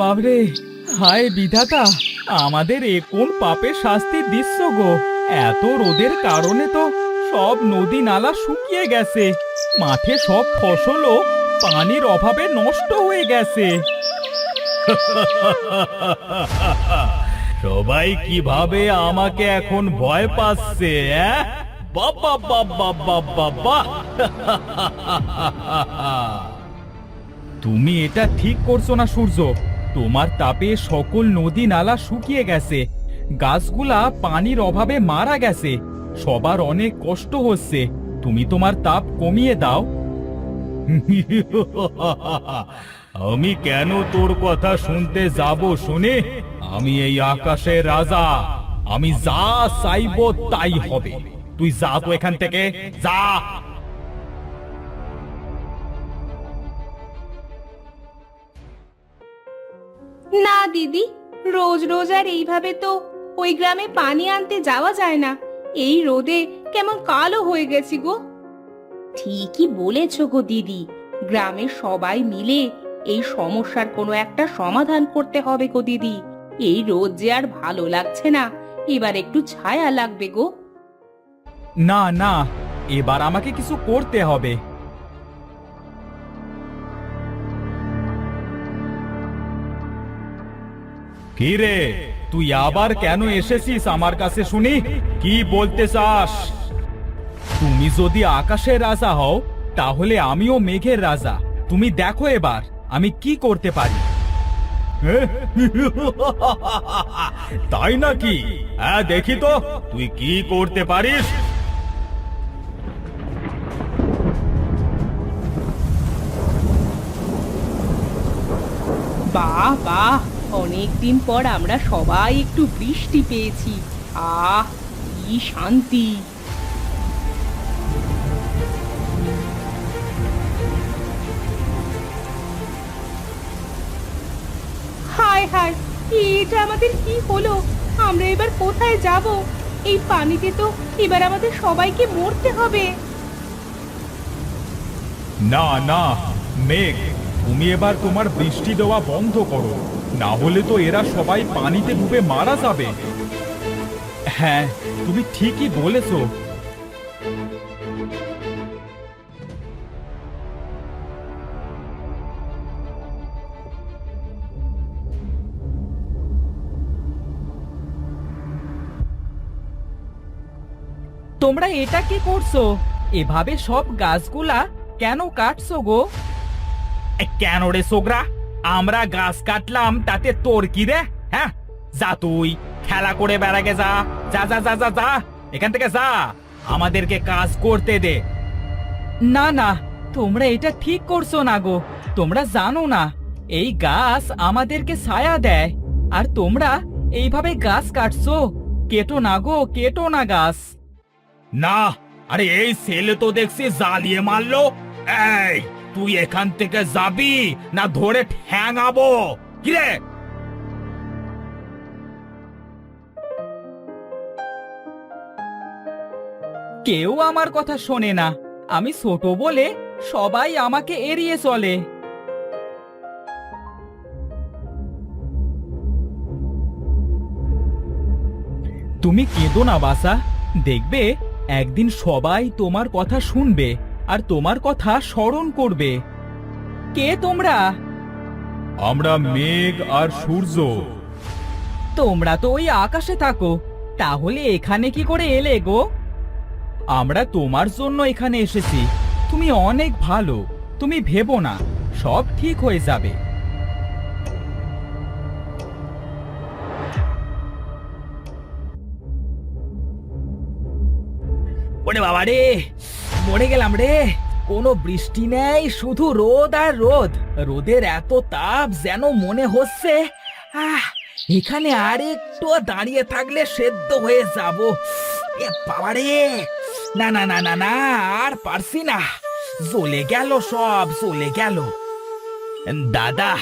বাবরে, হায় বিধাতা, আমাদের এ কোন পাপের শাস্তি দিচ্ছ গো? এত রোদের কারণে তো সব নদী নালা শুকিয়ে গেছে, মাঠে সব ফসলও পানির অভাবে নষ্ট হয়ে গেছে। সবাই কিভাবে আমাকে এখন ভয় পাচ্ছে? বাবা বাবা বাবা বাবা! তুমি এটা ঠিক করছো না সূর্য। তোমার তাপে সকল নদী নালা শুকিয়ে গেছে, গাছগুলা পানির অভাবে মারা গেছে, সবার অনেক কষ্ট হচ্ছে। তুমি তোমার তাপ কমিয়ে দাও। আমি কেন তোর কথা শুনতে যাব শুনে? আমি এই আকাশের রাজা, আমি যা চাইবো তাই হবে। তুই যা তো এখান থেকে, যা। না দিদি, রোজ রোজ আর এইভাবে তো ওই গ্রামে পানি আনতে যাওয়া যায় না। এই রোদে কেমন কালো হয়ে গেছি গো। ঠিকই বলেছো গো দিদি, গ্রামের সবাই মিলে এই সমস্যার কোনো একটা সমাধান করতে হবে গো দিদি। এই রোদ যে আর ভালো লাগছে না, এবার একটু ছায়া লাগবে গো। না না, এবার আমাকে কিছু করতে হবে। কি রে, তুই আবার কেন এসেছিস আমার কাছে শুনি? কি বলতে চাস? তুমি যদি আকাশের রাজা হও, তাহলে আমিও মেঘের রাজা। তুমি দেখো এবার আমি কি করতে পারি। তাই নাকি? হ্যাঁ, দেখি তো তুই কি করতে পারিস। বাহ বাহ, অনেকদিন পর আমরা সবাই একটু বৃষ্টি পেয়েছি। আহ, কি শান্তি! হায় হায়, এটা আমাদের কি হলো? আমরা এবার কোথায় যাব? এই পানিতে তো এবার আমাদের সবাইকে মরতে হবে। না না, মেঘ, তুমি এবার তোমার বৃষ্টি দেওয়া বন্ধ করো, না হলে তো এরা সবাই পানিতে ডুবে মারা যাবে। হ্যাঁ, তুমি ঠিকই বলেছো। তোমরা এটা কি করছো? এভাবে সব গাছগুলা কেন কাটছো গো? কেন রে সোগরা, আমরা গাছ কাটলাম তাতে তোর কি রে? হ্যাঁ, যা তুই খেলা করে বেড়াগে, যা যা যা যা যা যা, এখান থেকে যা, আমাদেরকে কাজ করতে দে। না না, তোমরা এটা ঠিক করছো না গো। তোমরা জানো না এই গাছ আমাদেরকে ছায়া দেয়, আর তোমরা এইভাবে গাছ কাটছো। কেটো না গো, কেটো না গাছ। না, আরে এই ছেলে তো দেখছি জ্বালিয়ে মারলো। এই, তুই এখান থেকে যাবি না ধরে ঠ্যাঙাবো? কিরে? কেউ আমার কথা শোনে না। আমি ছোট বলে সবাই আমাকে এড়িয়ে চলে। তুমি কেঁদো না বাসা, দেখবে একদিন সবাই তোমার কথা শুনবে আর তোমার কথা স্মরণ করবে। কে তোমরা? আমরা মেঘ আর সূর্য। তোমরা তো ওই আকাশে থাকো, তাহলে এখানে কি করে এলে গো? আমরা তোমার জন্য এখানে এসেছি। তুমি অনেক ভালো, তুমি ভেবো না, সব ঠিক হয়ে যাবে। ওরে বাবা রে, মরে গেলাম রে। কোনো বৃষ্টি নেই, শুধু রোদ আর রোদ। রোদের এত তাপ যেন মনে হচ্ছে এখানে আর একটু দাঁড়িয়ে থাকলে সেদ্ধ হয়ে যাব। এ বাবা রে, না না না না না, আর পারছি না, জ্বলে গেল, সব জ্বলে গেল। দাদা,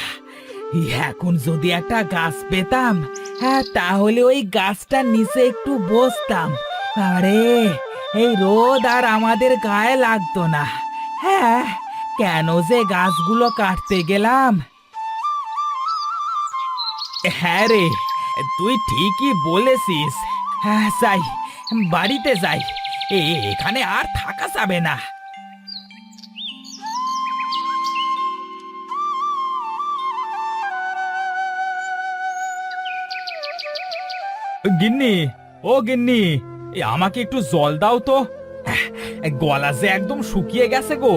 এখন যদি একটা গাছ পেতাম, হ্যাঁ, তাহলে ওই গাছটার নিচে একটু বসতাম। আরে, এই রোদ আর আমাদের গায়ে লাগতো না। হ্যাঁ, কেন যে গাছগুলো কাটতে গেলাম? হ্যাঁ রে, তুই ঠিকই বলেছিস। হ্যাঁ, যাই, বাড়িতে যাই। এখানে আর থাকা যাবে না। গিন্নি, ও গিন্নি, আমাকে একটু জল দাও তো। গলা যে একদম শুকিয়ে গেছে গো।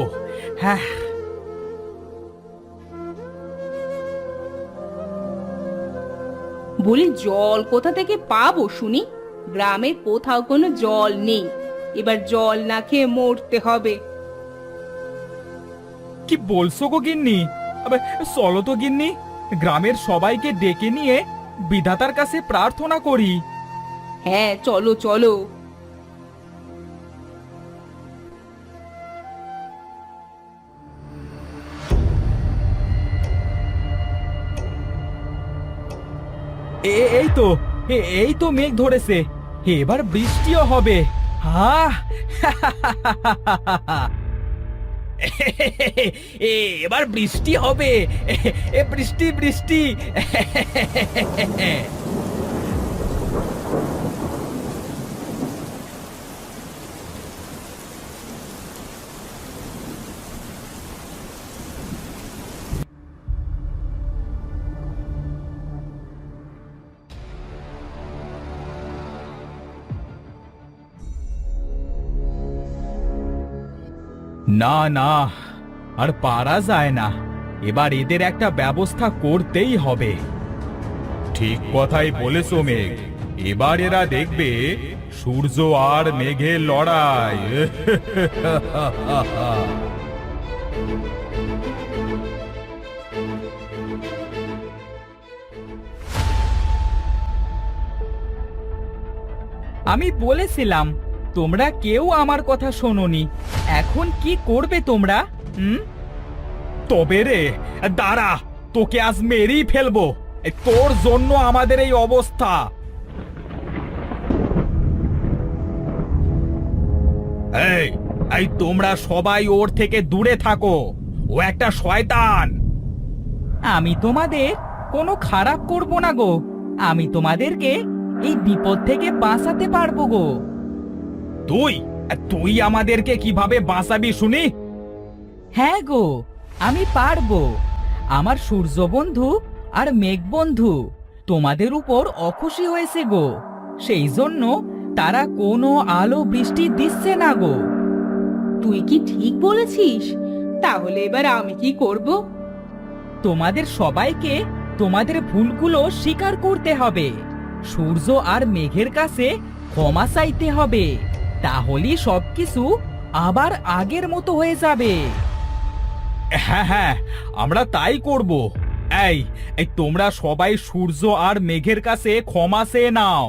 হ্যাঁ, বলি জল কোথা থেকে পাবো শুনি? গ্রামে কোথাও কোনো জল নেই, এবার জল না খেয়ে মরতে হবে। কি বলছো গো গিন্নি? আবে চলো তো গিন্নি, গ্রামের সবাইকে ডেকে নিয়ে বিধাতার কাছে প্রার্থনা করি। হ্যাঁ, চলো চলো। এই তো, এই তো মেঘ ধরেছে। এবার বৃষ্টিও হবে। হ্যাঁ, এবার বৃষ্টি হবে। বৃষ্টি বৃষ্টি। না না, আর পারা যায় না। এবার এদের একটা ব্যবস্থা করতেই হবে। ঠিক কথাই বলেছো মেঘ। এবার এরা দেখবে সূর্য আর মেঘের লড়াই। আমি বলেছিলাম, তোমরা কেউ আমার কথা শোনোনি। এখন কি করবে তোমরা? তবে রে, দাঁড়া, তোকে আজ মেরেই ফেলবো। তোর জন্য আমাদের এই অবস্থা। এই এই তোমরা সবাই ওর থেকে দূরে থাকো। ও একটা শয়তান। আমি তোমাদের কোনো খারাপ করব না গো। আমি তোমাদেরকে এই বিপদ থেকে বাঁচাতে পারবো গো। তুই তুই আমাদেরকে কিভাবে বাঁচাবি শুনি? হ্যাঁ গো, আমি পারবো। আমার সূর্য বন্ধু আর মেঘ বন্ধু তোমাদের উপর অখুশি হয়েছে গো। সেই জন্য তারা কোনো আলো বৃষ্টি দিচ্ছে না গো। তুই কি ঠিক বলেছিস? তাহলে এবার আমি কি করব? তোমাদের সবাইকে তোমাদের ভুলগুলো স্বীকার করতে হবে। সূর্য আর মেঘের কাছে ক্ষমা চাইতে হবে। তাহলেই সবকিছু আবার আগের মতো হয়ে যাবে। হ্যাঁ হ্যাঁ, আমরা তাই করব। এই এই তোমরা সবাই সূর্য আর মেঘের কাছে ক্ষমা চেয়ে নাও।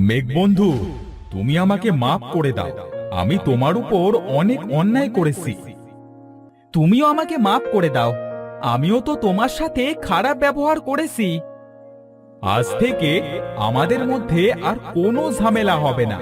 মেঘ বন্ধু, তুমি আমাকে মাফ করে দাও। আমি তোমার উপর অনেক অন্যায় করেছি। তুমিও আমাকে মাফ করে দাও। আমিও তো তোমার সাথে খারাপ ব্যবহার করেছি। আজ থেকে আমাদের মধ্যে আর কোনো ঝামেলা হবে না।